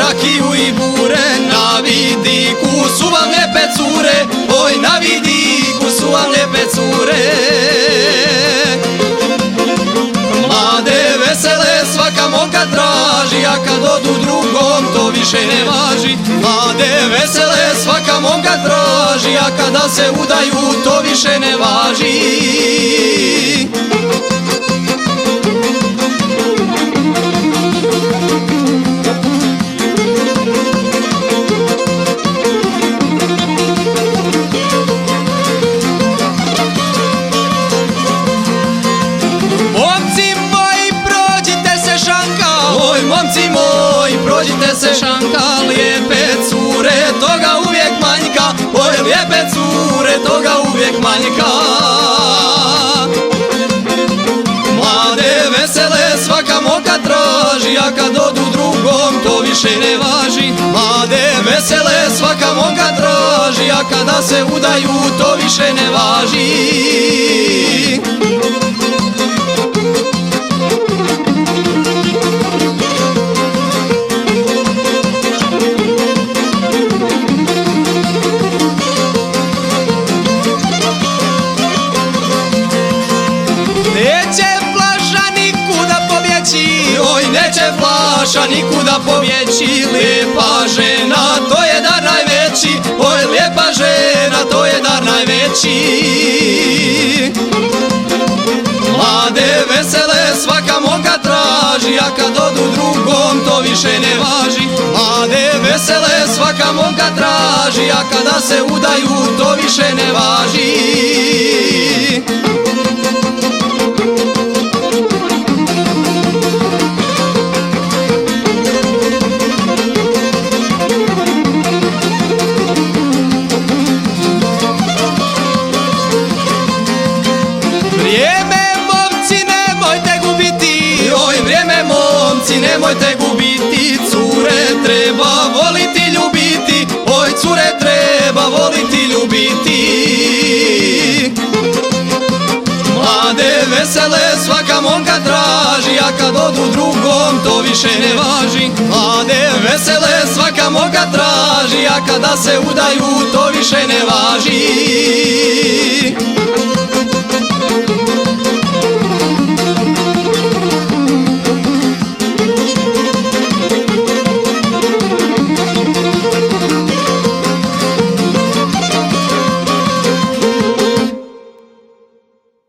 rakiju i bure, na vidiku su vam lijepe cure, oj na vidiku su vam lijepe cure. Mlade vesele svaka momka traži, a kad odu drugom to više ne važi. Mlade vesele svaka momka traži, a kada se udaju to više ne važi. Momci moji, prođite se šanka, lijepe cure, toga uvijek manjka, oj lijepe cure, toga uvijek manjka. Mlade vesele svaka momka traži, a kad odu drugom to više ne važi. Mlade vesele svaka momka traži, a kada se udaju to više ne važi. Neće flaša nikuda pobjeći, oj neće flaša nikuda pobjeći. Lijepa žena, to je dar najveći, oj lijepa žena, to je dar najveći. Mlade vesele svaka momka traži, a kad odu drugom to više ne važi. Mlade vesele svaka momka traži, a kada se udaju to više ne važi. Vrijeme momci nemojte gubiti, oj vrijeme momci nemojte gubiti. Cure treba voliti ljubiti, oj cure treba voliti ljubiti. Mlade vesele svaka momka traži, a kad odu drugom to više ne važi. Mlade vesele svaka momka traži, a kada se udaju to više ne važi.